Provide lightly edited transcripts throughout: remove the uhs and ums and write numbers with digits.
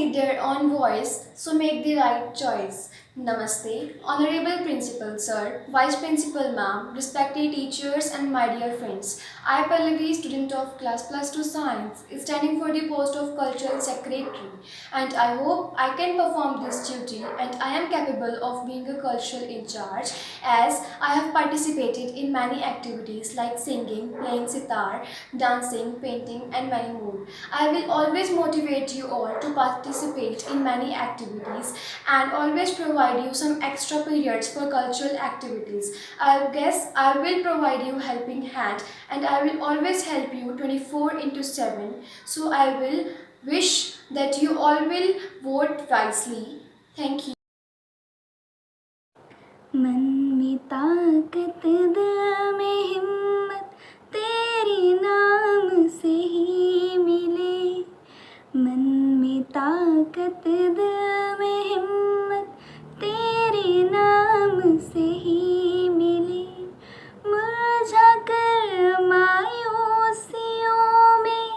need their own voice, so make the right choice. Namaste, Honorable Principal Sir, Vice Principal Ma'am, respected teachers and my dear friends. I, Pallavi, student of Class Plus 2 Science, is standing for the post of Cultural Secretary, and I hope I can perform this duty and I am capable of being a cultural in charge, as I have participated in many activities like singing, playing sitar, dancing, painting and many more. I will always motivate you all to participate in many activities and always provide you some extra periods for cultural activities. I guess I will provide you helping hand and I will always help you 24 into 7. So I will wish that you all will vote wisely. Thank you. मन में ताकत दिल में हिम्मत तेरे नाम से ही मिले। मन में ताकत दिल में हिम्मत तेरे नाम से ही मिले। मुरझा कर मायूसियों में,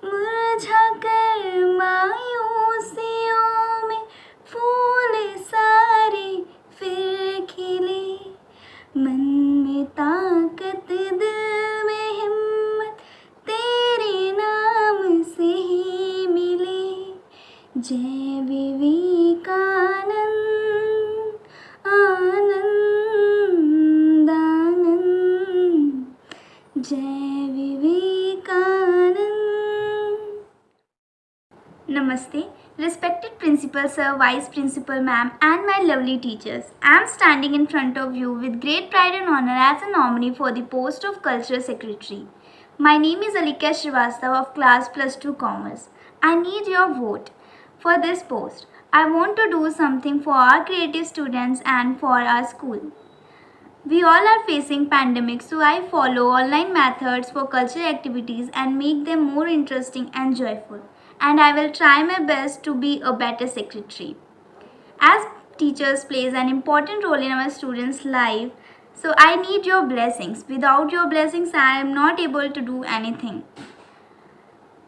मुरझा कर मायूसियों में फूल सारे फिर खिले। मन में ताकत दिल में हिम्मत तेरे नाम से ही मिले। जय विवेकानंद, आनंद आनंद, जय Vivekananda. Namaste, respected Principal Sir, Vice Principal Ma'am and my lovely teachers. I am standing in front of you with great pride and honor as a nominee for the post of Cultural Secretary. My name is Alika Srivastava of Class Plus 2 Commerce. I need your vote for this post. I want to do something for our creative students and for our school. We all are facing pandemic, so I follow online methods for cultural activities and make them more interesting and joyful. And I will try my best to be a better secretary. As teachers plays an important role in our students' life, so I need your blessings. Without your blessings, I am not able to do anything.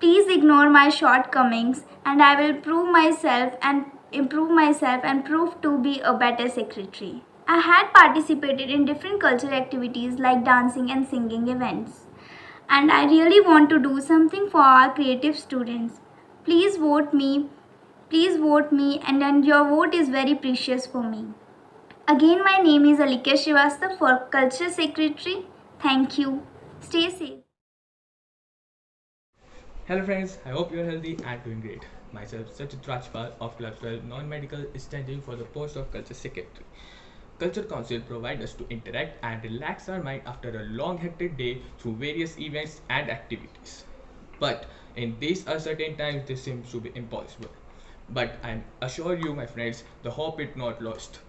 Please ignore my shortcomings and I will improve myself and prove to be a better secretary. I had participated in different cultural activities like dancing and singing events. And I really want to do something for our creative students. Please vote me and then your vote is very precious for me. Again, my name is Alika Srivastava for Culture Secretary. Thank you. Stay safe. Hello friends, I hope you are healthy and doing great. Myself, Sachit Rajpal of Club 12 Non-Medical is standing for the post of Culture Secretary. Culture Council provides us to interact and relax our mind after a long hectic day through various events and activities. But in these uncertain times, this seems to be impossible. But I assure you, my friends, the hope is not lost.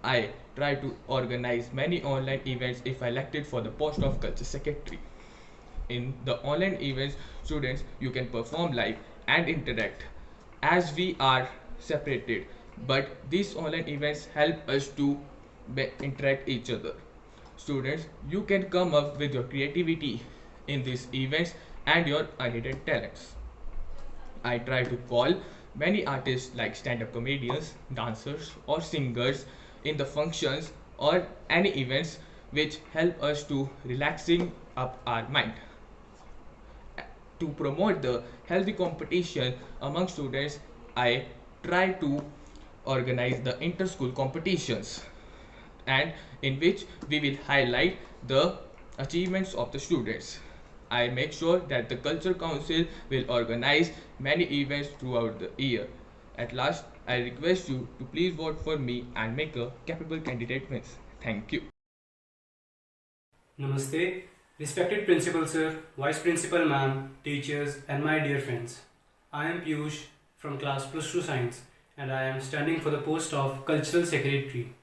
I try to organize many online events if elected for the post of Culture Secretary. In the online events, students, you can perform live and interact as we are separated. But these online events help us to interact each other. Students, you can come up with your creativity in these events and your unhidden talents. I try to call many artists like stand-up comedians, dancers or singers in the functions or any events which help us to relaxing up our mind. To promote the healthy competition among students, I try to organize the inter-school competitions and in which we will highlight the achievements of the students. I make sure that the Culture Council will organize many events throughout the year. At last, I request you to please vote for me and make a capable candidate wins. Thank you. Namaste, respected Principal Sir, Vice Principal Ma'am, teachers and my dear friends. I am Piyush from Class Plus 2 Science and I am standing for the post of Cultural Secretary.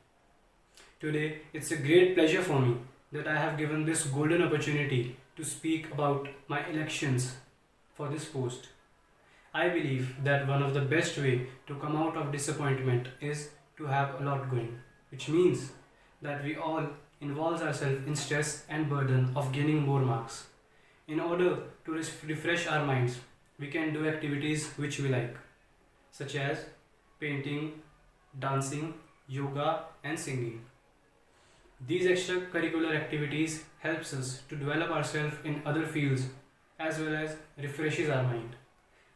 Today, it's a great pleasure for me that I have given this golden opportunity to speak about my elections for this post. I believe that one of the best way to come out of disappointment is to have a lot going, which means that we all involve ourselves in stress and burden of gaining more marks. In order to refresh our minds, we can do activities which we like. such as painting, dancing, yoga, and singing. These extracurricular activities helps us to develop ourselves in other fields as well as refreshes our mind.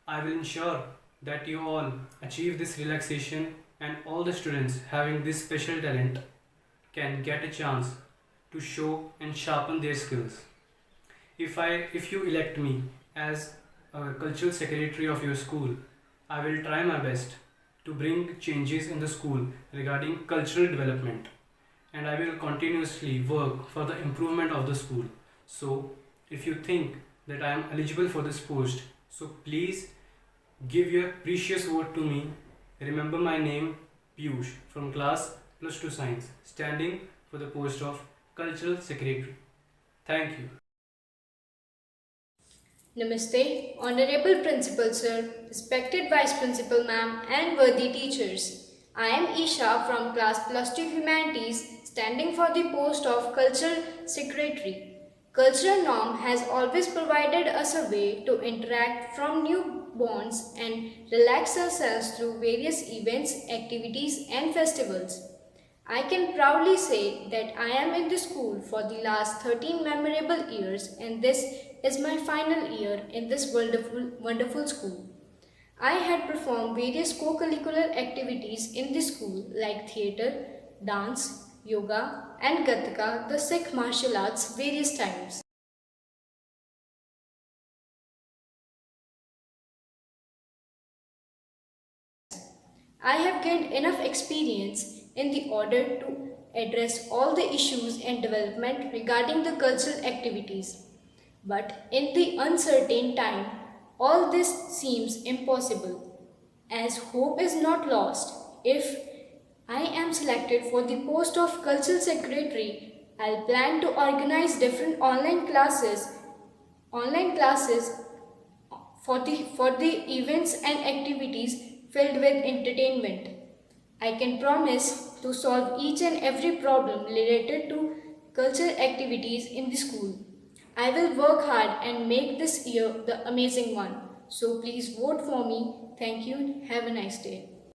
I will ensure that you all achieve this relaxation and all the students having this special talent can get a chance to show and sharpen their skills. If you elect me as a cultural secretary of your school, I will try my best to bring changes in the school regarding cultural development, and I will continuously work for the improvement of the school. So, if you think that I am eligible for this post, so please give your precious vote to me. Remember my name, Piyush, from class plus 2 science, standing for the post of cultural secretary. Thank you. Namaste, Honorable Principal Sir, respected Vice Principal Ma'am and worthy teachers. I am Isha from class plus 2 humanities, standing for the post of Cultural Secretary. Cultural norm has always provided us a way to interact, from new bonds and relax ourselves through various events, activities and festivals. I can proudly say that I am in the school for the last 13 memorable years, and this is my final year in this wonderful school. I had performed various co-curricular activities in the school like theatre, dance, yoga and Gatka, the Sikh martial arts, various times. I have gained enough experience in the order to address all the issues and development regarding the cultural activities. But in the uncertain time, all this seems impossible. As hope is not lost, if I am selected for the post of Cultural Secretary, I'll plan to organize different online classes for the events and activities filled with entertainment. I can promise to solve each and every problem related to cultural activities in the school. I will work hard and make this year the amazing one. So please vote for me. Thank you. Have a nice day.